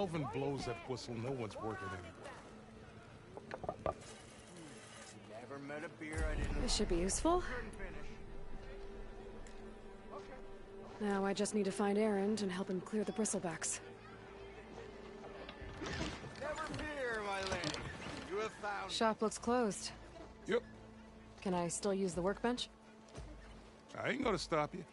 Alvin blows that whistle, no one's working anymore. Never met a beer I didn't... This should be useful. Now I just need to find Erend and help him clear the bristlebacks. Never fear, my lady. You have found... Shop looks closed. Yep. Can I still use the workbench? I ain't gonna stop you.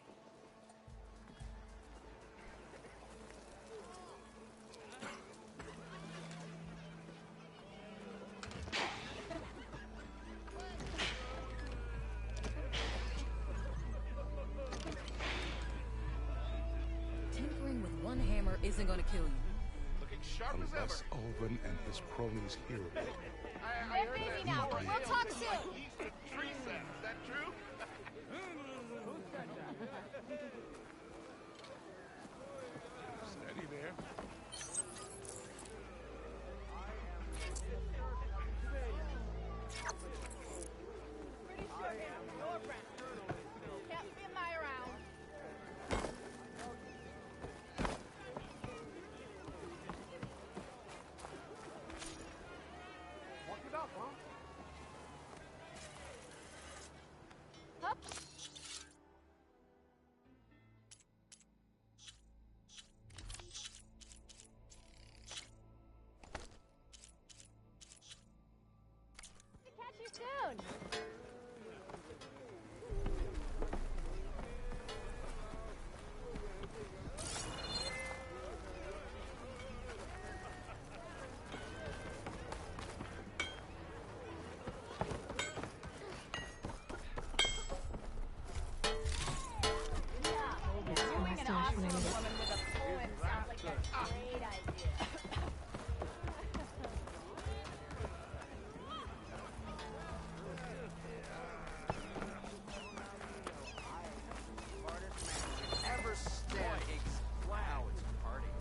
Tinkering with one hammer isn't gonna kill you. Looking sharp as ever. Unless Alvin and his cronies hear of it. We're busy now. We'll talk soon. Teresa, is that true? Steady there. Pretty sure him. Your friend. Can't spin my around. Walk it up, huh? Hup. Catch you soon. Bring an awesome woman with a poem sounds like a great idea. Ever stand. Wow, it's a party.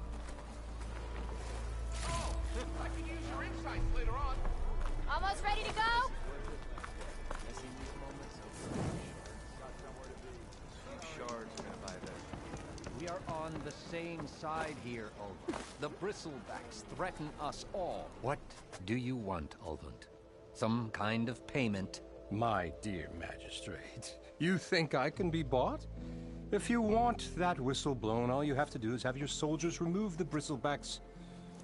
Oh, I can use your insights later on. Almost ready to go? Shards gonna buy this. We are on the same side here, Ulvund. The bristlebacks threaten us all. What do you want, Ulvund? Some kind of payment? My dear magistrate, you think I can be bought? If you want that whistle blown, all you have to do is have your soldiers remove the bristlebacks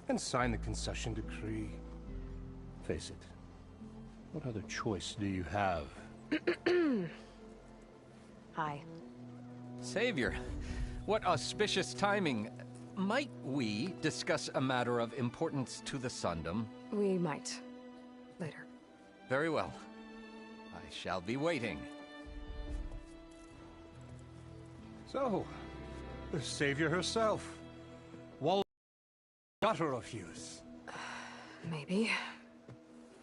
and sign the concession decree. Face it, what other choice do you have? Hi. Savior, what auspicious timing. Might we discuss a matter of importance to the Sundom? We might. Later. Very well. I shall be waiting. So, the savior herself. Daughter of youth. Maybe.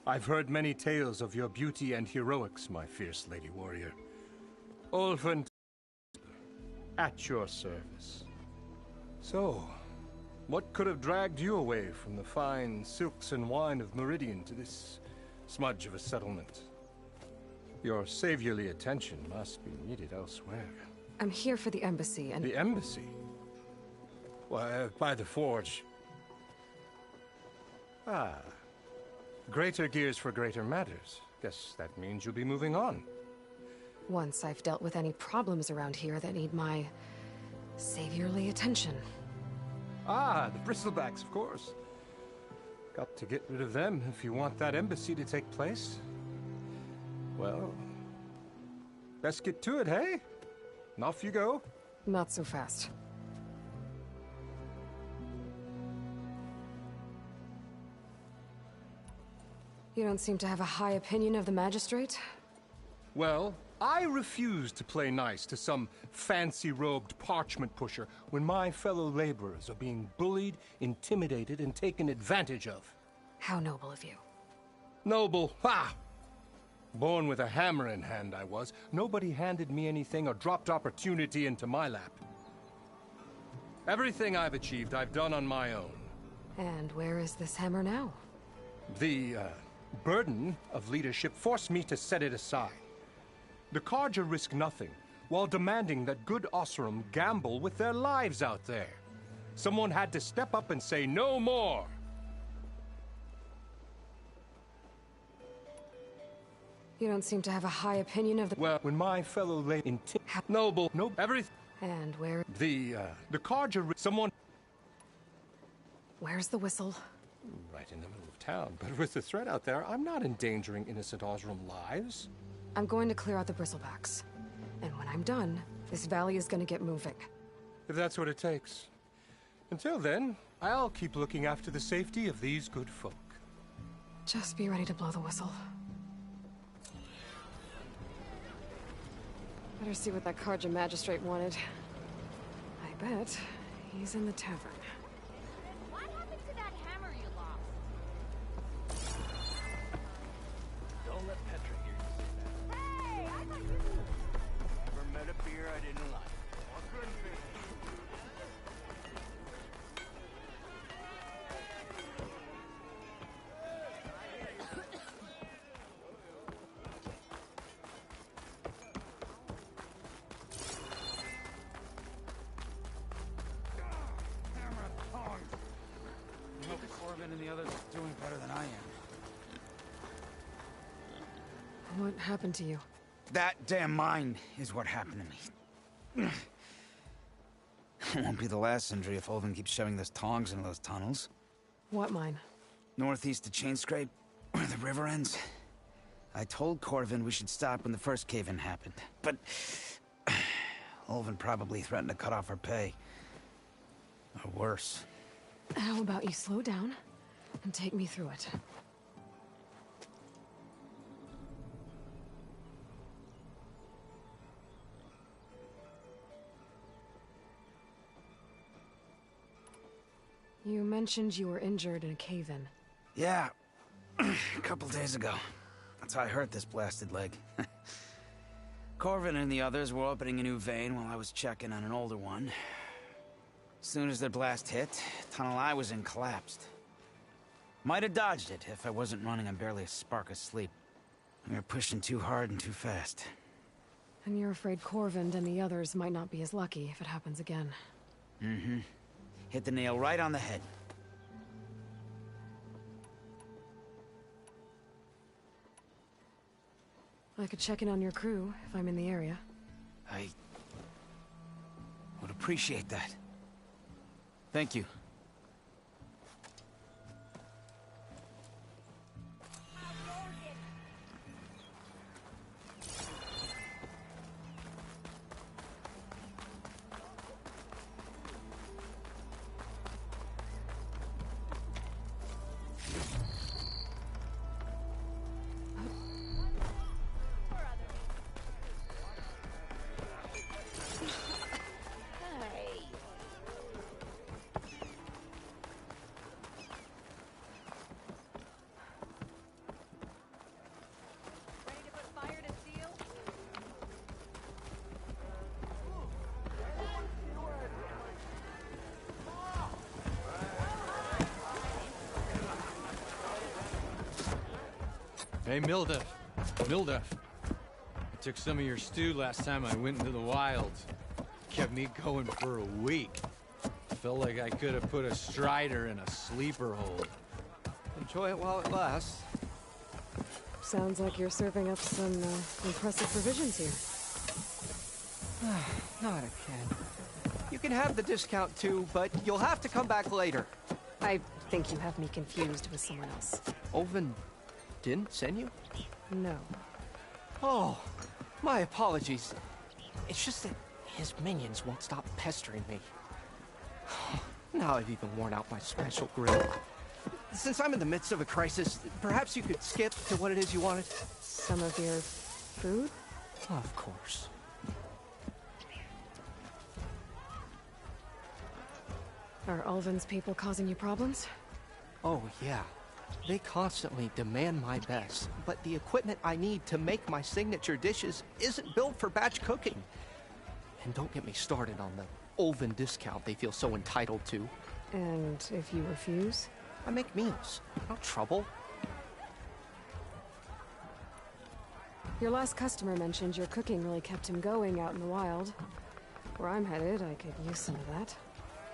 I've heard many tales of your beauty and heroics, my fierce lady warrior. Ulvund, at your service. So, what could have dragged you away from the fine silks and wine of Meridian to this smudge of a settlement? Your saviorly attention must be needed elsewhere. I'm here for the embassy and... The embassy? Why, by the forge. Ah. Greater gears for greater matters. Guess that means you'll be moving on. Once I've dealt with any problems around here that need my saviorly attention. Ah, the bristlebacks, of course. Got to get rid of them if you want that embassy to take place. Well, best get to it, hey? And off you go. Not so fast. You don't seem to have a high opinion of the magistrate? Well, I refuse to play nice to some fancy-robed parchment pusher when my fellow laborers are being bullied, intimidated, and taken advantage of. How noble of you. Noble, ha! Born with a hammer in hand, I was. Nobody handed me anything or dropped opportunity into my lap. Everything I've achieved, I've done on my own. And where is this hammer now? The, burden of leadership forced me to set it aside. The Carja risk nothing, while demanding that good Osram gamble with their lives out there. Someone had to step up and say no more. You don't seem to have a high opinion of the... Well, when my fellow lady in noble, everything... And where... The Carja... Someone... Where's the whistle? Right in the middle of town. But with the threat out there, I'm not endangering innocent Osram lives. I'm going to clear out the bristlebacks. And when I'm done, this valley is going to get moving. If that's what it takes. Until then, I'll keep looking after the safety of these good folk. Just be ready to blow the whistle. Better see what that Carja magistrate wanted. I bet he's in the tavern. What happened to that hammer you lost? Don't let Petra hear you say that. Hey, I thought you... Never met a beer I didn't like. And the others are doing better than I am. What happened to you? That damn mine is what happened to me. It won't be the last injury if Olvin keeps shoving those tongs into those tunnels. What mine? Northeast of Chainscrape, where the river ends. I told Corvin we should stop when the first cave-in happened, but... Olvin probably threatened to cut off our pay. Or worse. How about you slow down and take me through it? You mentioned you were injured in a cave-in. Yeah, a couple days ago. That's how I hurt this blasted leg. Corvin and the others were opening a new vein while I was checking on an older one. As soon as their blast hit, the tunnel I was in collapsed. Might have dodged it if I wasn't running on barely a spark of sleep. We were pushing too hard and too fast. And you're afraid Corvind and the others might not be as lucky if it happens again. Mm-hmm. Hit the nail right on the head. I could check in on your crew if I'm in the area. I would appreciate that. Thank you. Hey, Mildef. I took some of your stew last time I went into the wilds. Kept me going for a week. Felt like I could have put a strider in a sleeper hold. Enjoy it while it lasts. Sounds like you're serving up some impressive provisions here. Not again. You can have the discount too, but you'll have to come back later. I think you have me confused with someone else. Olvin didn't send you? No. Oh, my apologies. It's just that his minions won't stop pestering me. Now I've even worn out my special grill. Since I'm in the midst of a crisis, perhaps you could skip to what it is you wanted? Some of your food? Of course. Are Ulvin's people causing you problems? Oh, yeah. They constantly demand my best, but the equipment I need to make my signature dishes isn't built for batch cooking. And don't get me started on the Ulvin discount they feel so entitled to. And if you refuse? I make meals, no trouble. Your last customer mentioned your cooking really kept him going out in the wild. Where I'm headed, I could use some of that.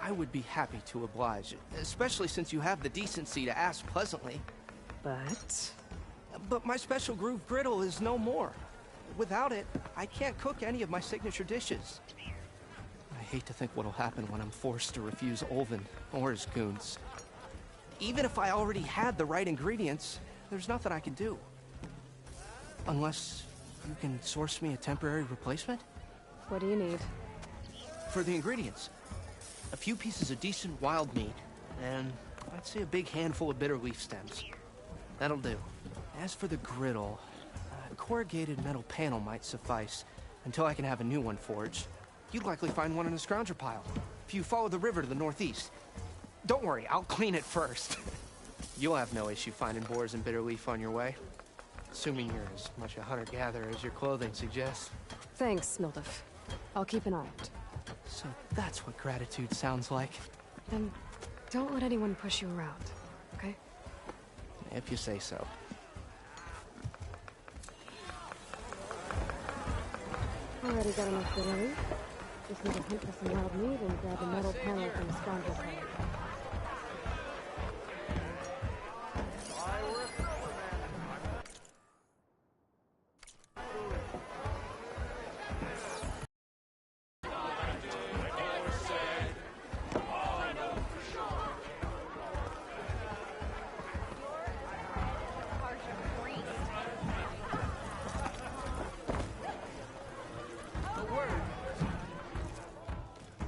I would be happy to oblige, especially since you have the decency to ask pleasantly. But my special groove griddle is no more. Without it, I can't cook any of my signature dishes. I hate to think what'll happen when I'm forced to refuse Olvin or his goons. Even if I already had the right ingredients, there's nothing I can do. Unless you can source me a temporary replacement? What do you need? For the ingredients, a few pieces of decent wild meat, and I'd say a big handful of bitter leaf stems. That'll do. As for the griddle, a corrugated metal panel might suffice until I can have a new one forged. You'd likely find one in a scrounger pile if you follow the river to the northeast. Don't worry, I'll clean it first. You'll have no issue finding boars and bitter leaf on your way. Assuming you're as much a hunter-gatherer as your clothing suggests. Thanks, Mildef. I'll keep an eye out. So that's what gratitude sounds like. Then don't let anyone push you around, okay? If you say so. Already got enough bitter leaf. Just need to hunt for some wild meat and grab a metal panel from the scrounger pile.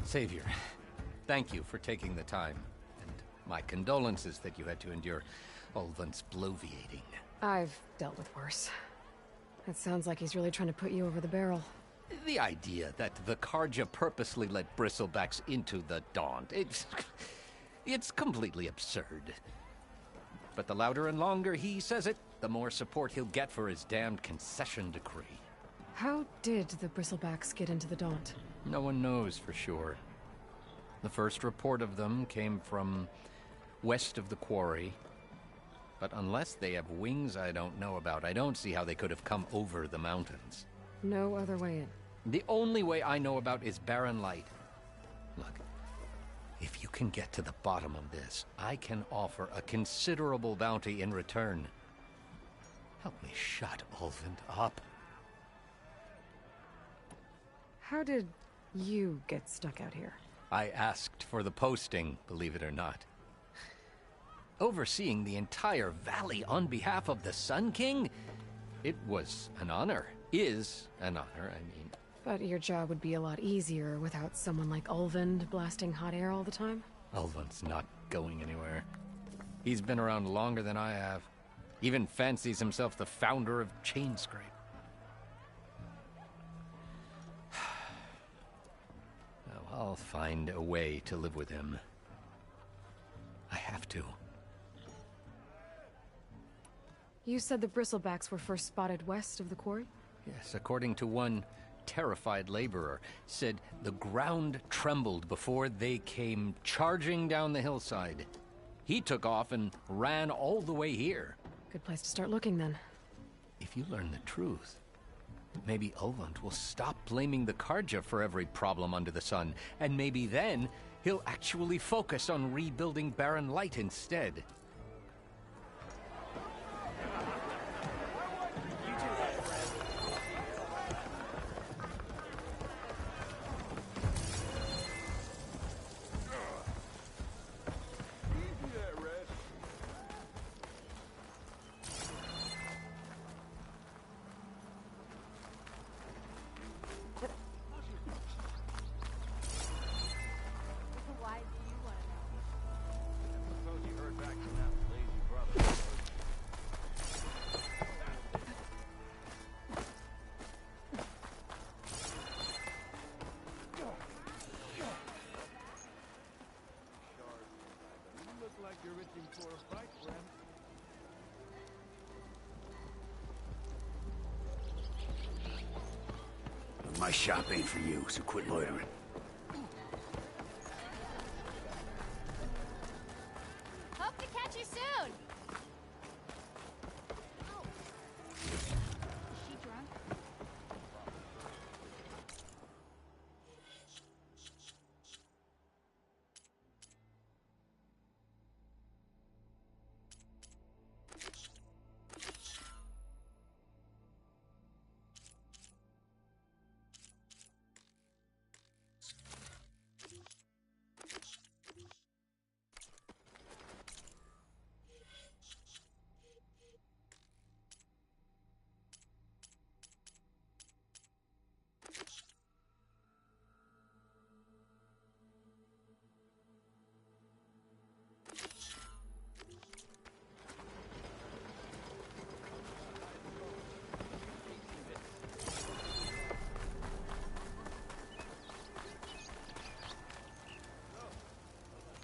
Savior, thank you for taking the time, and my condolences that you had to endure Olvin's bloviating. I've dealt with worse. It sounds like he's really trying to put you over the barrel. The idea that the Karja purposely let bristlebacks into the Daunt, it's completely absurd. But the louder and longer he says it, the more support he'll get for his damned concession decree. How did the bristlebacks get into the Daunt? No one knows for sure. The first report of them came from west of the quarry. But unless they have wings I don't know about, I don't see how they could have come over the mountains. No other way in. The only way I know about is barren light. Look, if you can get to the bottom of this, I can offer a considerable bounty in return. Help me shut Olvin up. How did you get stuck out here? I asked for the posting, believe it or not. Overseeing the entire valley on behalf of the Sun King? It was an honor. Is an honor, I mean. But your job would be a lot easier without someone like Ulvin blasting hot air all the time? Ulvin's not going anywhere. He's been around longer than I have. Even fancies himself the founder of Chainscrape. I'll find a way to live with him. I have to. You said the bristlebacks were first spotted west of the quarry? Yes, according to one terrified laborer, said the ground trembled before they came charging down the hillside. He took off and ran all the way here. Good place to start looking, then. If you learn the truth, maybe Olvant will stop blaming the Karja for every problem under the sun, and maybe then he'll actually focus on rebuilding Barren Light instead. Why do you want to know? Suppose you heard back from that lazy brother. You look like you're itching for a fight, friend. My shop ain't for you, so quit loitering. Hope to catch you soon. Oh. Is she drunk?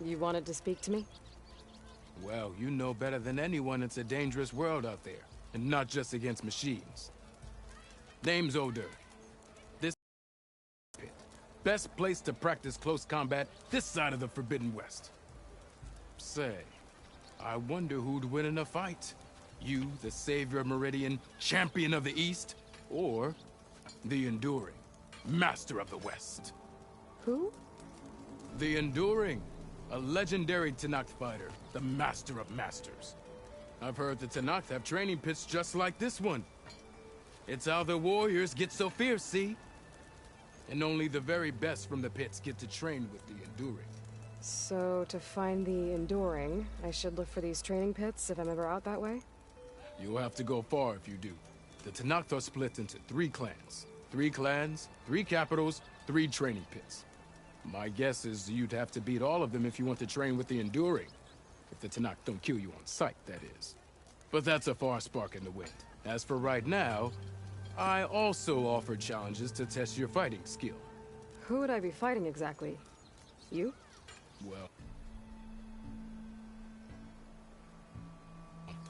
You wanted to speak to me? Well, you know better than anyone it's a dangerous world out there, and not just against machines. Name's Odor. This pit. Best place to practice close combat this side of the Forbidden West. Say, I wonder who'd win in a fight. You, the savior of Meridian, champion of the East, or the Enduring, master of the West. Who? The Enduring, a legendary Tenakth fighter, the master of masters. I've heard the Tenakth have training pits just like this one. It's how the warriors get so fierce, see? And only the very best from the pits get to train with the Enduring. So, to find the Enduring, I should look for these training pits if I'm ever out that way? You'll have to go far if you do. The Tenakth are split into 3 clans. 3 clans, 3 capitals, 3 training pits. My guess is you'd have to beat all of them if you want to train with the Enduring. If the Tenakth don't kill you on sight, that is. But that's a far spark in the wind. As for right now, I also offer challenges to test your fighting skill. Who would I be fighting exactly? You? Well,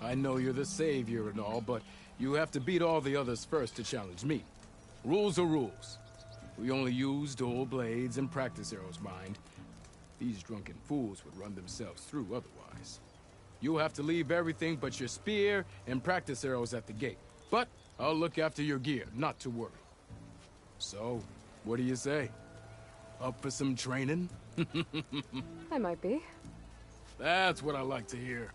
I know you're the savior and all, but you have to beat all the others first to challenge me. Rules are rules. We only use dual blades and practice arrows, mind. These drunken fools would run themselves through otherwise. You'll have to leave everything but your spear and practice arrows at the gate. But I'll look after your gear, not to worry. So, what do you say? Up for some training? I might be. That's what I like to hear.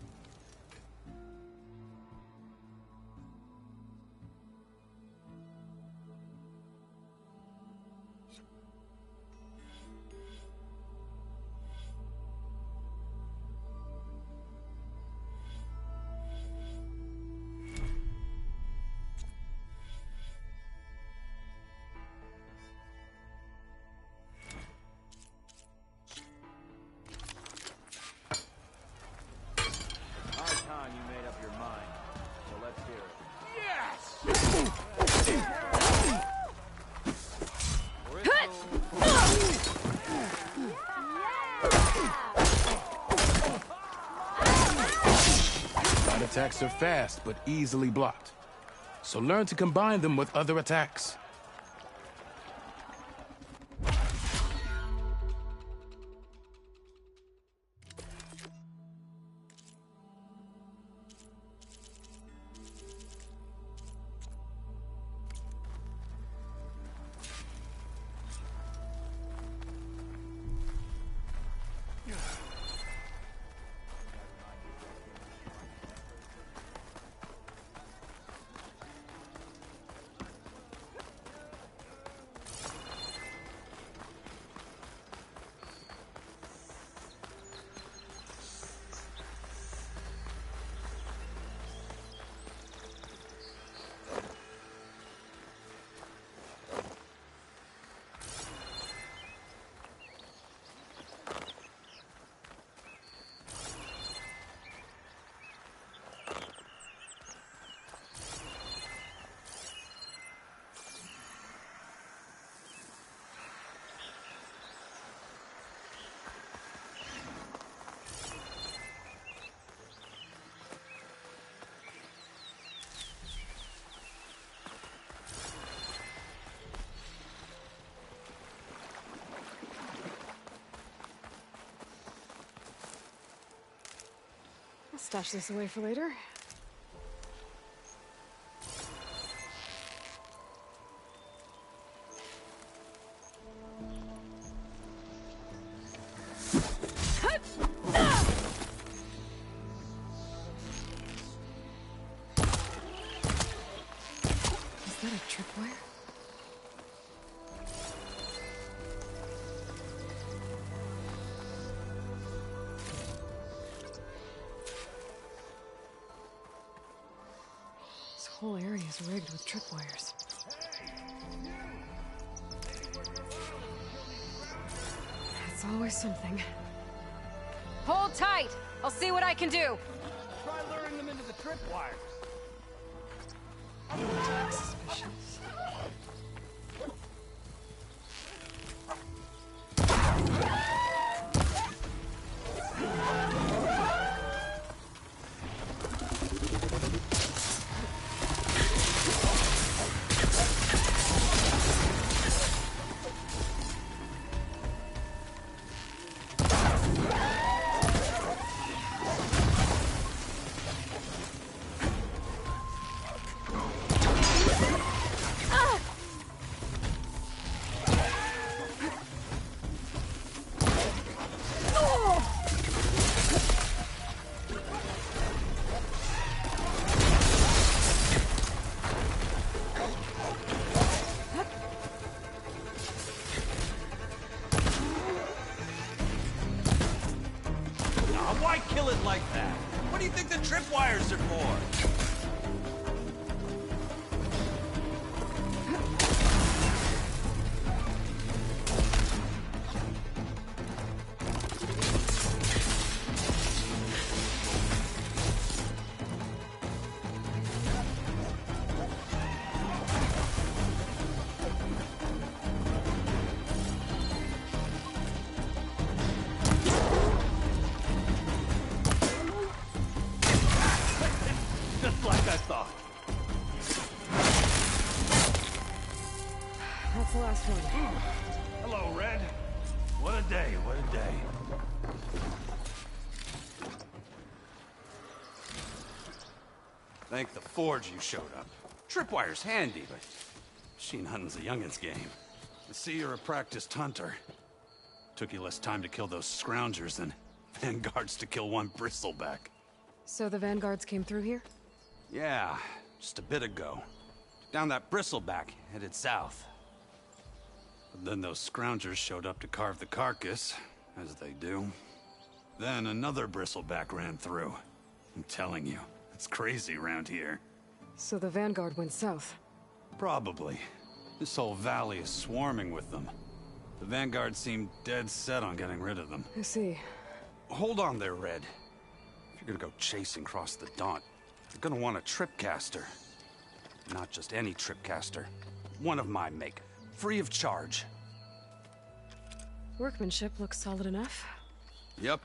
Attacks are fast, but easily blocked. So learn to combine them with other attacks. I'll stash this away for later. Is that a tripwire? This whole area is rigged with tripwires. That's always something. Hold tight! I'll see what I can do! Try luring them into the tripwires. Suspicious. What do you think the tripwires are for? Just like I thought. That's the last one. Hello, Red. What a day, what a day. Thank the Forge you showed up. Tripwire's handy, but machine hunting's a youngin's game. I see you're a practiced hunter. Took you less time to kill those scroungers than vanguards to kill one bristleback. So the vanguards came through here? Yeah, just a bit ago. Down that bristleback, headed south. But then those scroungers showed up to carve the carcass, as they do. Then another bristleback ran through. I'm telling you, it's crazy around here. So the vanguard went south. Probably. This whole valley is swarming with them. The vanguard seemed dead set on getting rid of them. I see. Hold on there, Red. If you're gonna go chasing across the Daunt, you're gonna want a tripcaster. Not just any tripcaster. One of my make. Free of charge. Workmanship looks solid enough. Yep.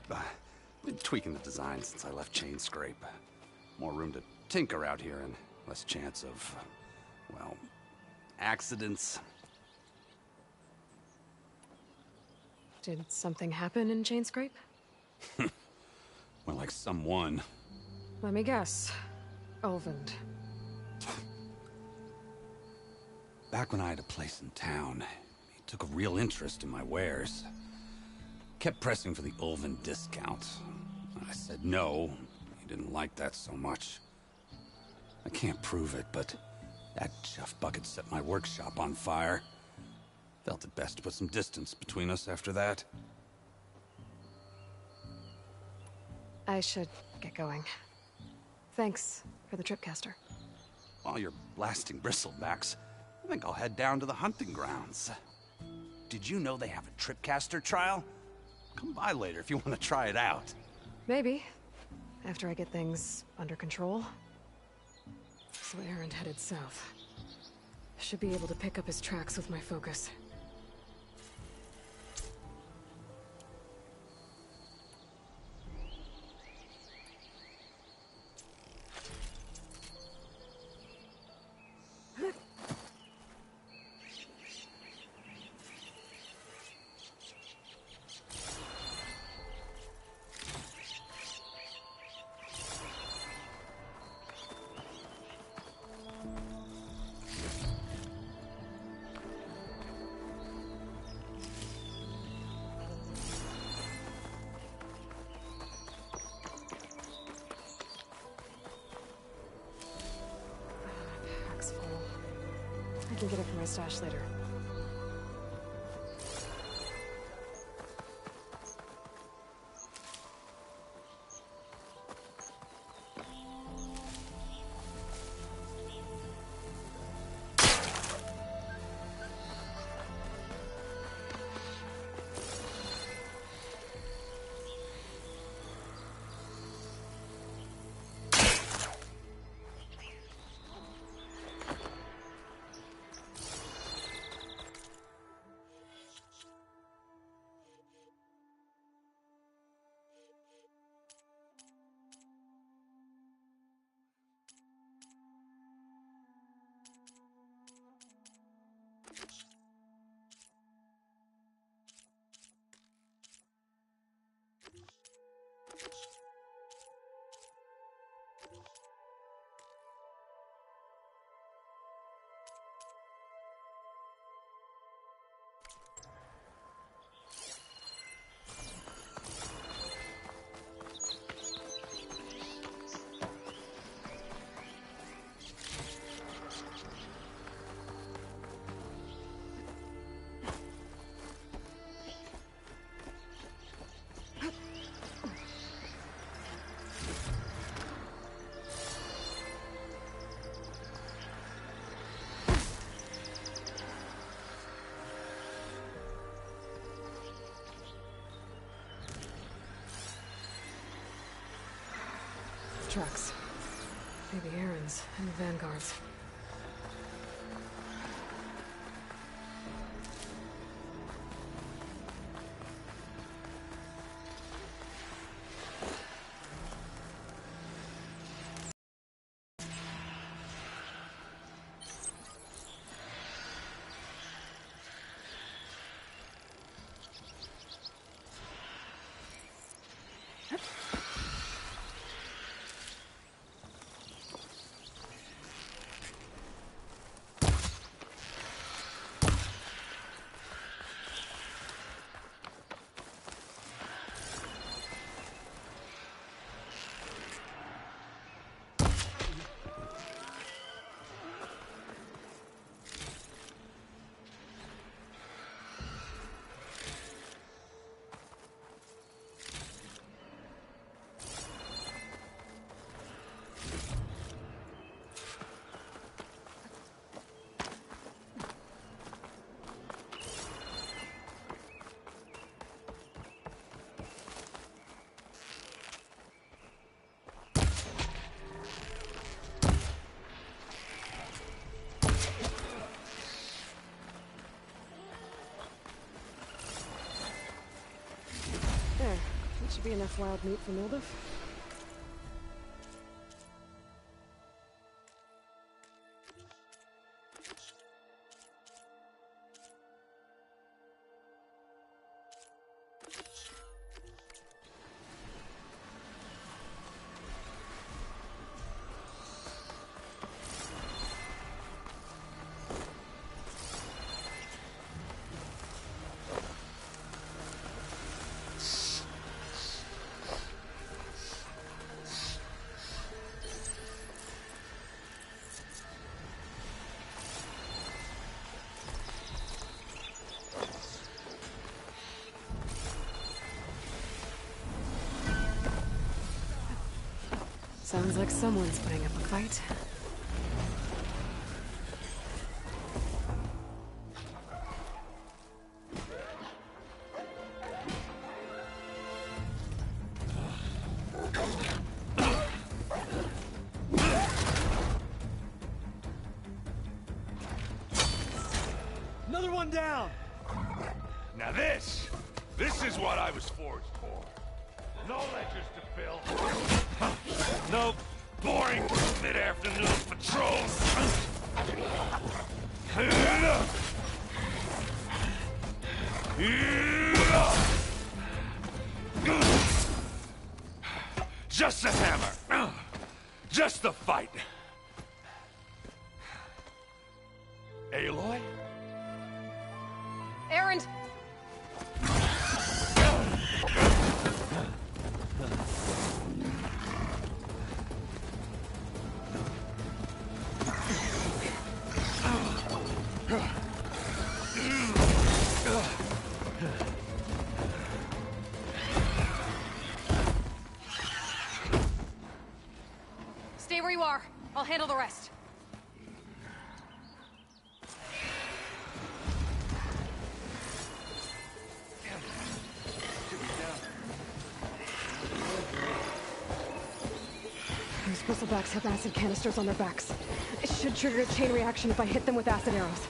Been tweaking the design since I left Chain Scrape. More room to tinker out here and less chance of, well, accidents. Did something happen in Chain Scrape? Well, like someone. Let me guess. Ulvund. Back when I had a place in town, he took a real interest in my wares. Kept pressing for the Ulvund discount. I said no. He didn't like that so much. I can't prove it, but that chuff bucket set my workshop on fire. Felt it best to put some distance between us after that. I should get going. Thanks for the tripcaster. While you're blasting bristlebacks, I think I'll head down to the hunting grounds. Did you know they have a tripcaster trial? Come by later if you want to try it out. Maybe. After I get things under control. So Errand headed south. Should be able to pick up his tracks with my focus. I can get it from my stash later. tracks. Maybe Aaron's and the Vanguard's. There. That should be enough wild meat for Milduf. Sounds like someone's putting up a fight. Another one down! Now this is what I was forged for. No ledgers to fill. No boring mid-afternoon patrols. Just the hammer. Just the fight. Aloy? Aaron! Stay where you are. I'll handle the rest. Those bristlebacks have acid canisters on their backs. It should trigger a chain reaction if I hit them with acid arrows.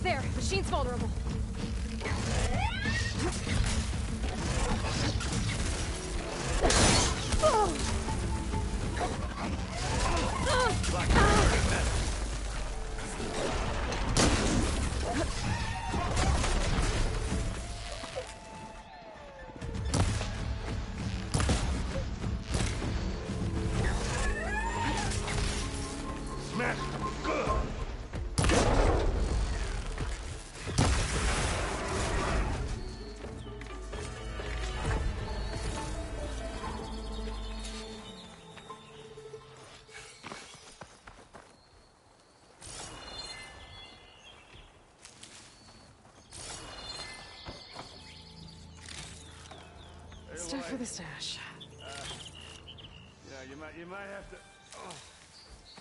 There, machine's vulnerable. Smash! Good! Stuff for the stash. Yeah, you might have to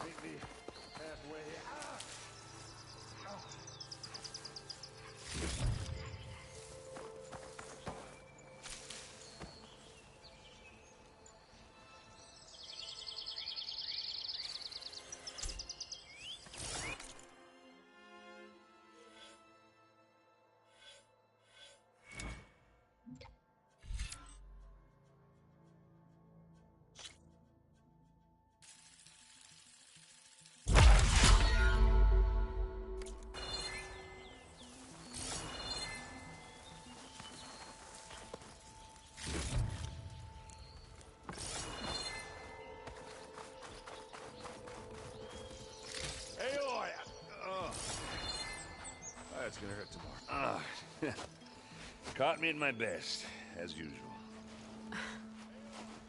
meet me halfway. That's gonna hurt tomorrow. Caught me at my best, as usual.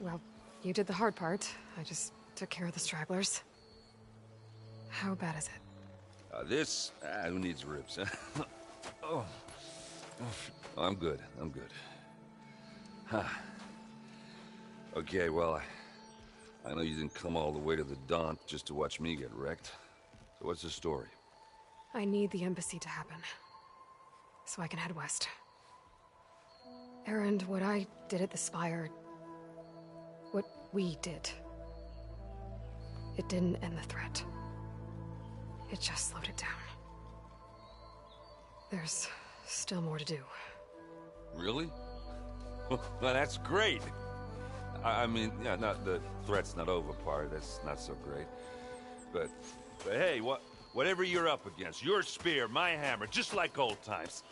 Well, you did the hard part. I just took care of the stragglers. How bad is it? Who needs ribs, huh? Oh, I'm good. I'm good. Huh. Okay, well, I know you didn't come all the way to the Daunt just to watch me get wrecked. So what's the story? I need the embassy to happen, so I can head west. Erend, what I did at the Spire, what we did, it didn't end the threat. It just slowed it down. There's still more to do. Really? Well, that's great. I mean, yeah, not the threat's not over part, that's not so great. But hey, whatever you're up against, your spear, my hammer, just like old times.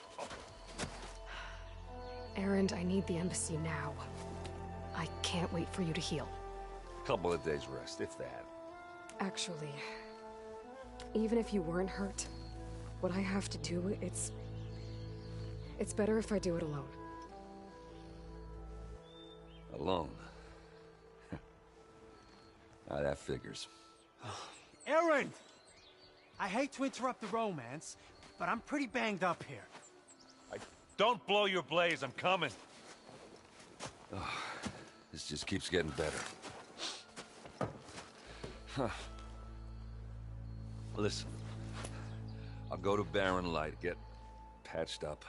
Erend, I need the embassy now. I can't wait for you to heal. Couple of days rest, if that. Actually, even if you weren't hurt, what I have to do, it's better if I do it alone. Alone? That figures. Erend! I hate to interrupt the romance, but I'm pretty banged up here. Don't blow your blaze, I'm coming. Oh, this just keeps getting better. Huh. Listen, I'll go to Barren Light, get patched up.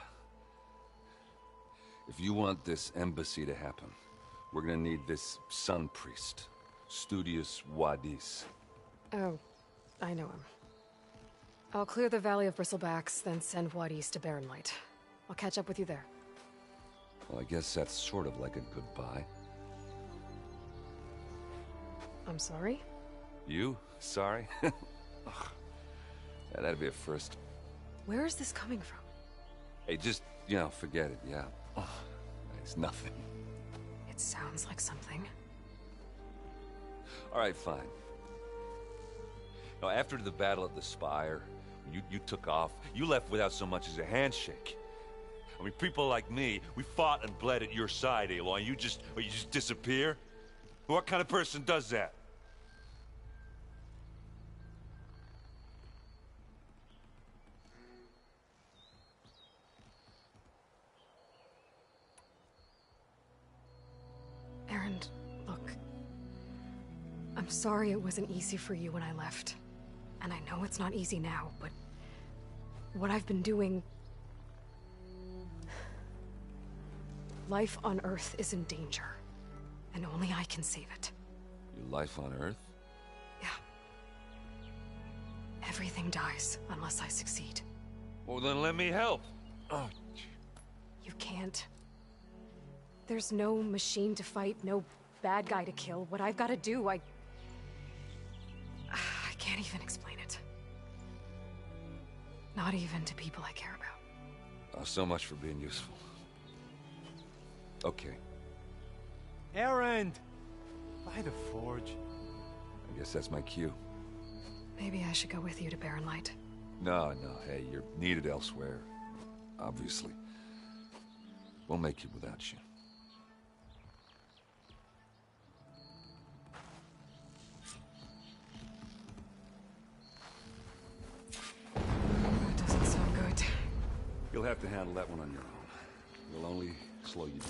If you want this embassy to happen, we're gonna need this sun priest, Studius Wadis. Oh, I know him. I'll clear the Valley of Bristlebacks, then send Wadis to Barren Light. I'll catch up with you there. Well, I guess that's sort of like a goodbye. I'm sorry? You? Sorry? Ugh. Yeah, that'd be a first. Where is this coming from? Hey, just, forget it, yeah. Ugh. It's nothing. It sounds like something. All right, fine. Now, after the battle at the Spire, you took off. You left without so much as a handshake. I mean, people like me, we fought and bled at your side, Aloy. You just disappear? What kind of person does that? Erend, look. I'm sorry it wasn't easy for you when I left. And I know it's not easy now, but what I've been doing... Life on Earth is in danger, and only I can save it. Your life on Earth? Yeah. Everything dies unless I succeed. Well, then let me help. Oh. You can't. There's no machine to fight, no bad guy to kill. What I've got to do, I can't even explain it. Not even to people I care about. Oh, so much for being useful. Okay, Erend! By the forge. I guess that's my cue. Maybe I should go with you to Barren Light. No, hey, you're needed elsewhere. Obviously. We'll make it without you. That doesn't sound good. You'll have to handle that one on your own. We'll only slow you down.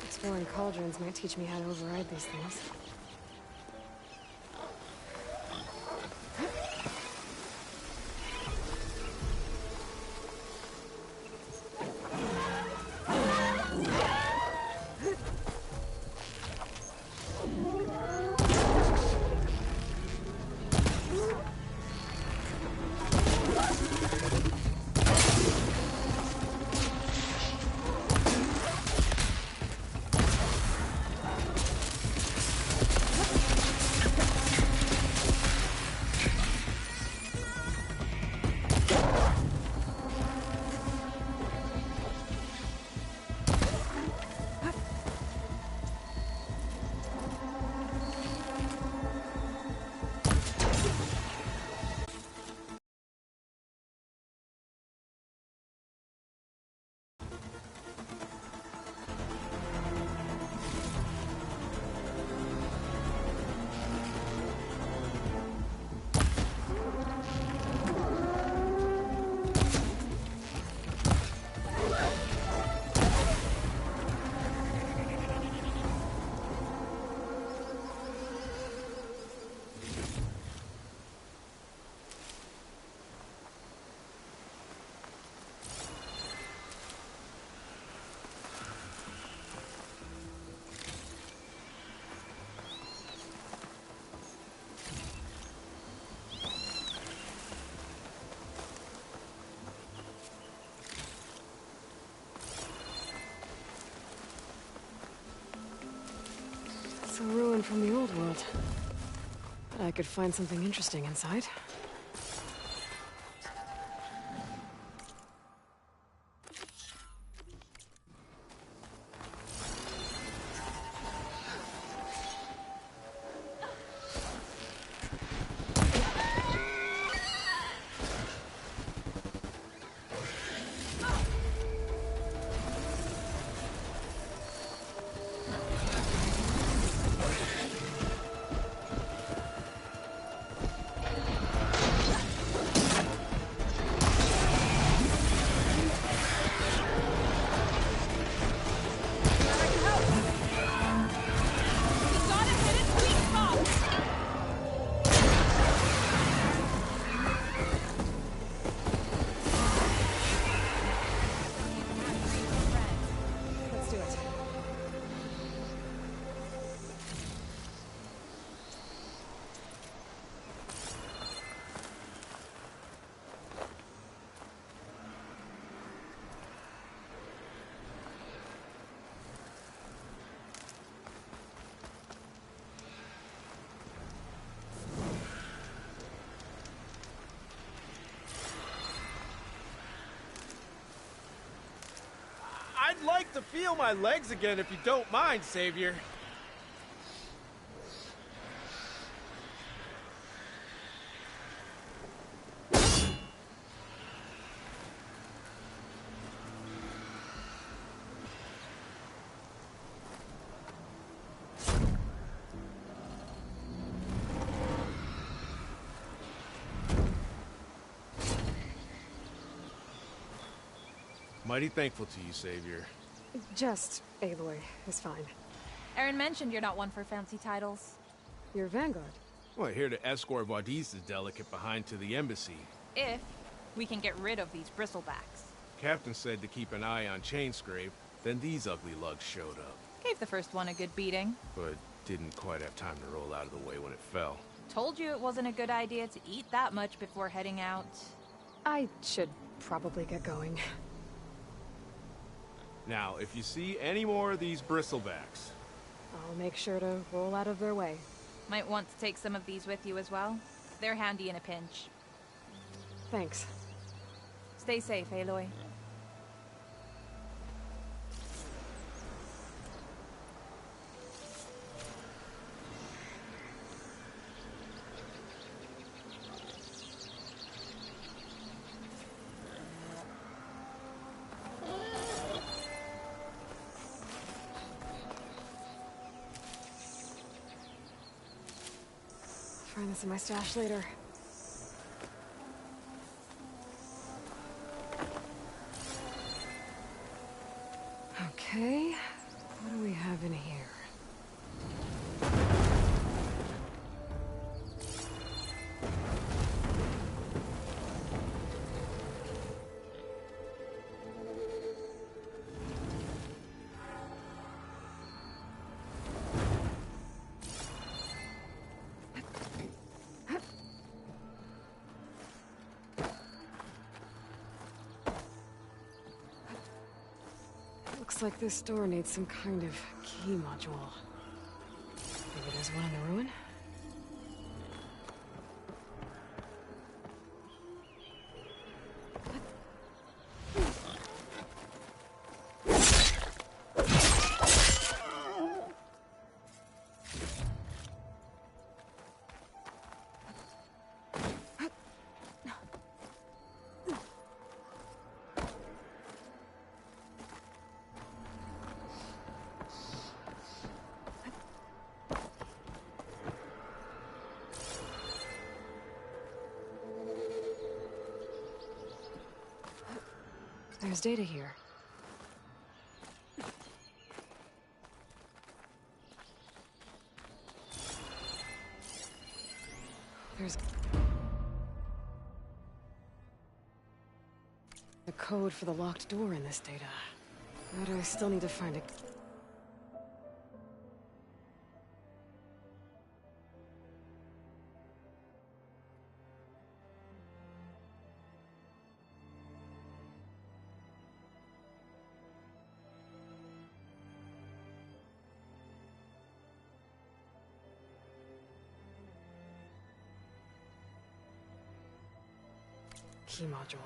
Exploring cauldrons might teach me how to override these things. It's a ruin from the old world. But I could find something interesting inside. I'd like to feel my legs again if you don't mind, Savior. Mighty thankful to you, Savior. Just Aloy is fine. Aaron mentioned you're not one for fancy titles. You're Vanguard. Well, here to escort Wadiz's delicate behind to the embassy. If we can get rid of these bristlebacks. Captain said to keep an eye on Chainscrape, then these ugly lugs showed up. Gave the first one a good beating. But didn't quite have time to roll out of the way when it fell. Told you it wasn't a good idea to eat that much before heading out. I should probably get going. Now, if you see any more of these bristlebacks... I'll make sure to roll out of their way. Might want to take some of these with you as well. They're handy in a pinch. Thanks. Stay safe, Aloy. Find this in my stash later. Okay, what do we have in here? Looks like this door needs some kind of key module. Maybe there's one in the ruin? There's data here. There's the code for the locked door in this data. But I still need to find a... key module.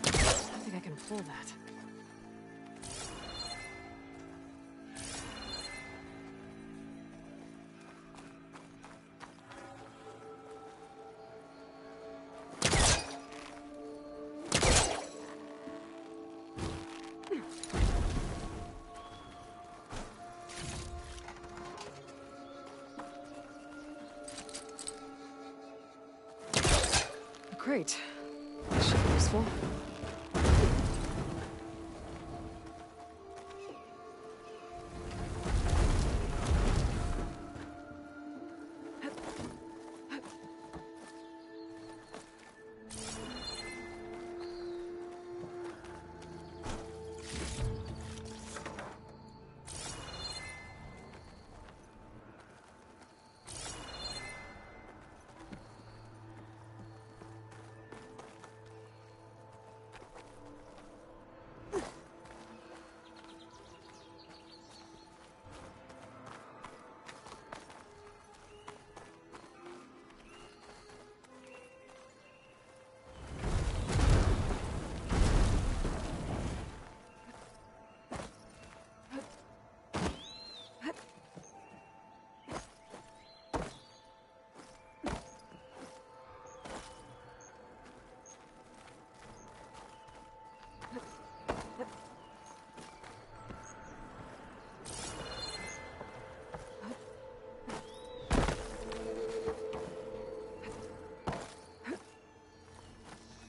I think I can pull that. Great. This should be useful.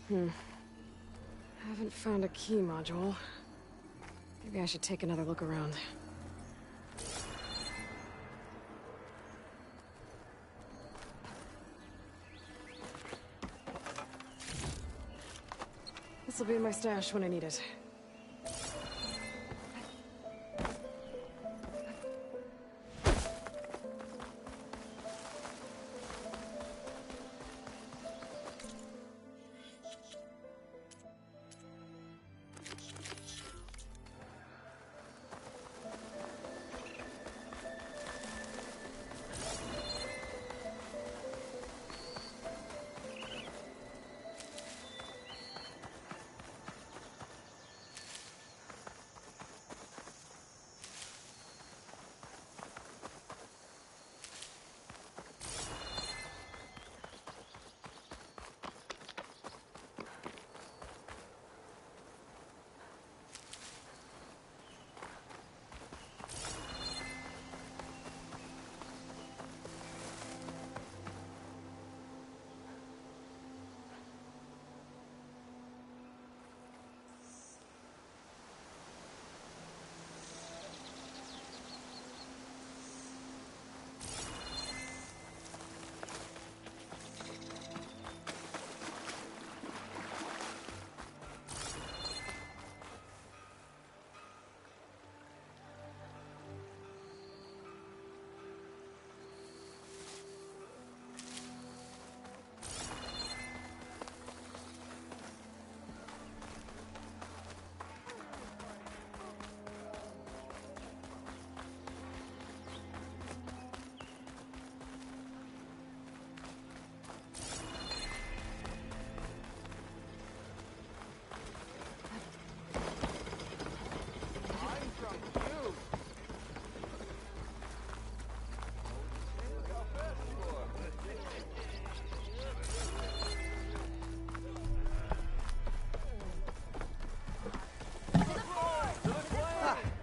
Haven't found a key module. Maybe I should take another look around. This'll be in my stash when I need it.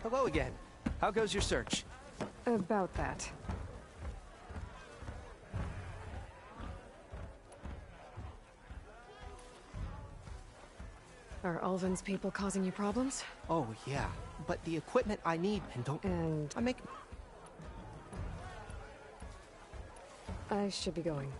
Hello again. How goes your search? About that. Are Ulvin's people causing you problems? Oh, yeah. But the equipment I need and don't... And I make... I should be going.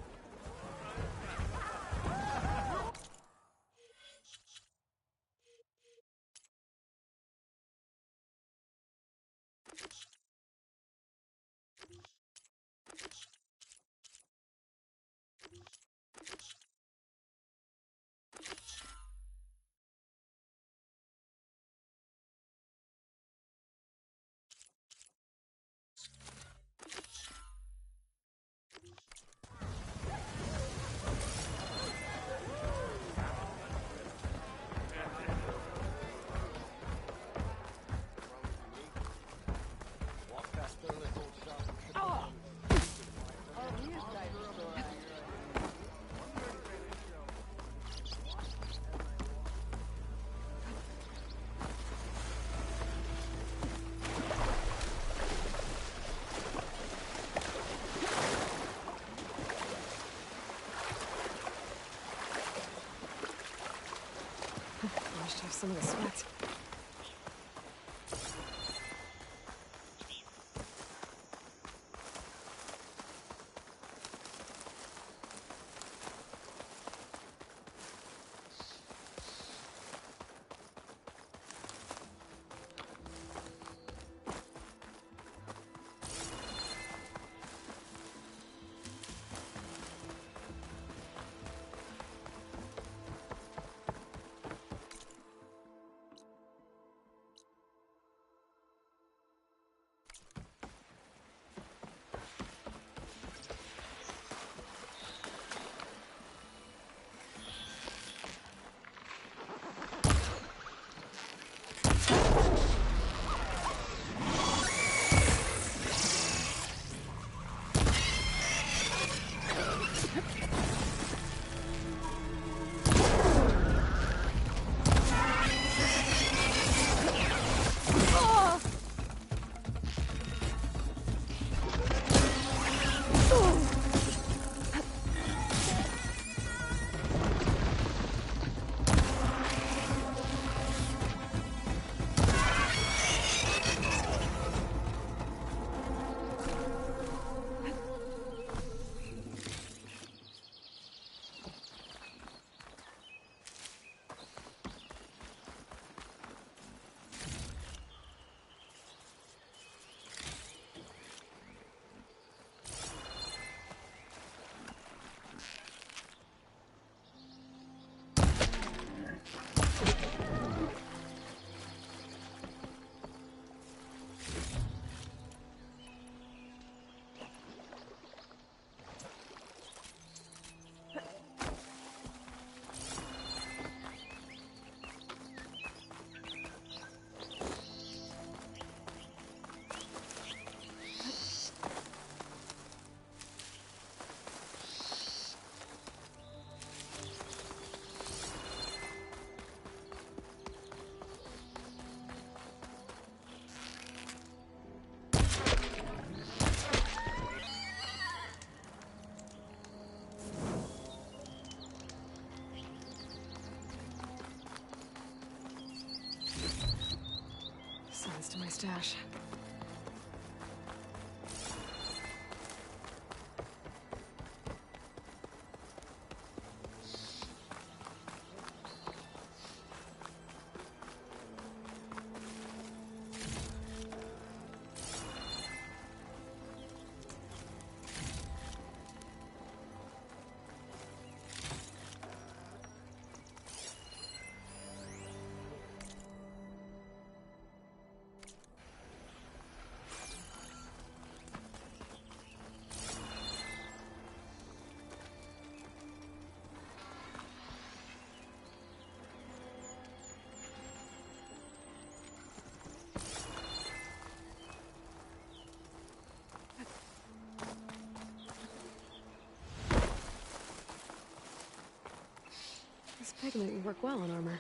Managed to have some of the sweat. stash. This pigment would work well on armor.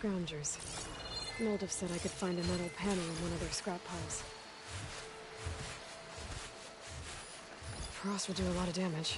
Scroungers. Noldiv said I could find a metal panel in one of their scrap piles. Frost would do a lot of damage.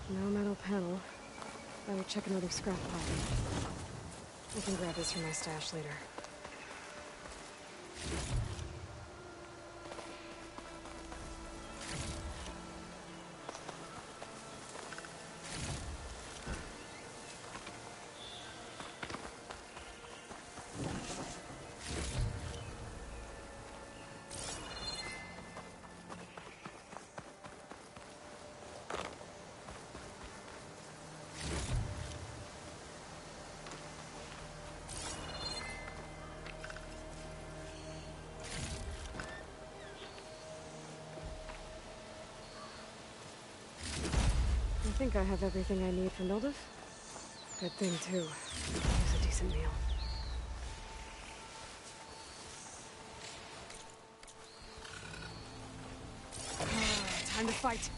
No metal panel. I will check another scrap pile. I can grab this from my stash later. I think I have everything I need for Noldiv. Good thing, too. It was a decent meal. Time to fight!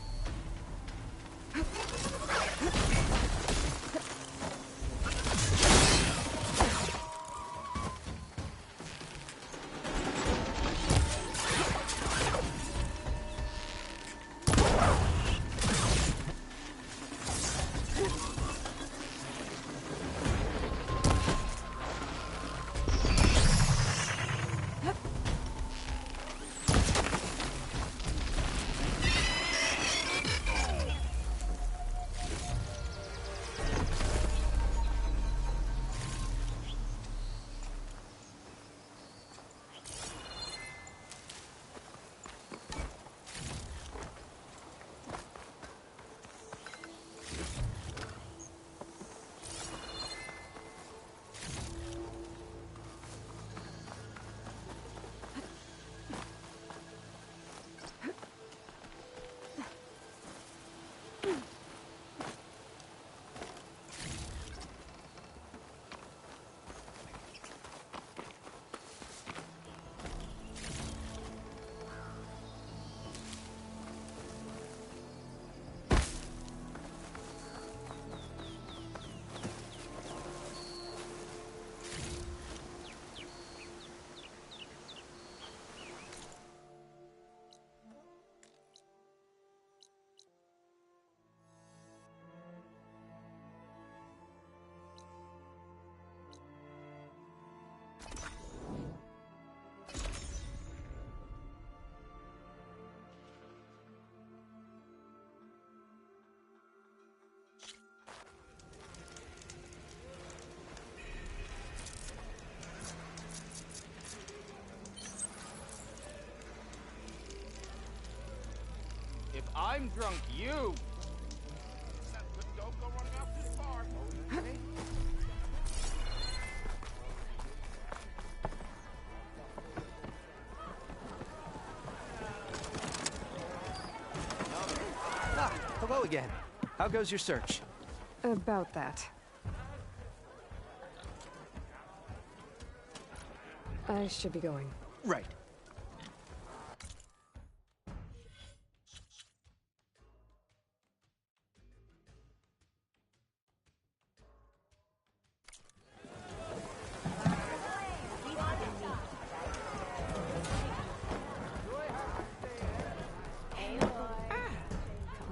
I'm drunk, you! Don't go running out too far. Ah, hello again. How goes your search? About that. I should be going. Right.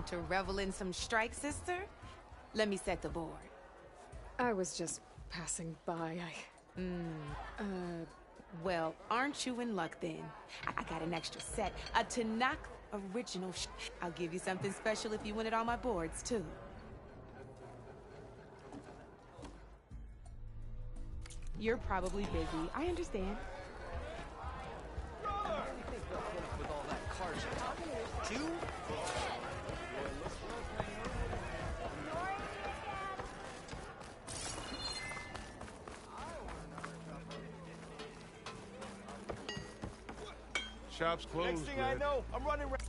To revel in some strike, sister? Let me set the board. I was just passing by. Well, aren't you in luck then? I got an extra set, a Tanakh original. I'll give you something special if you win it on my boards, too. You're probably busy. I understand. With all that carja. Two? Shop's closed, Next thing I man. know, I'm running around.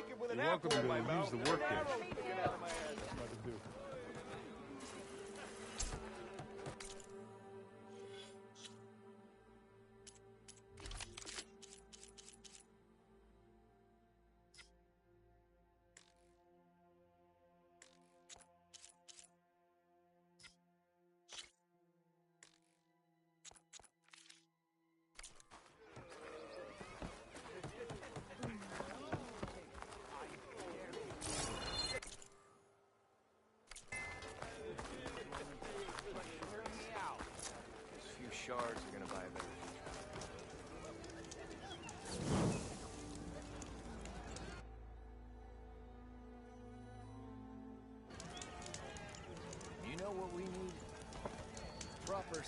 You're welcome to use the work bench. Shards are gonna buy them. You know what we need? Proper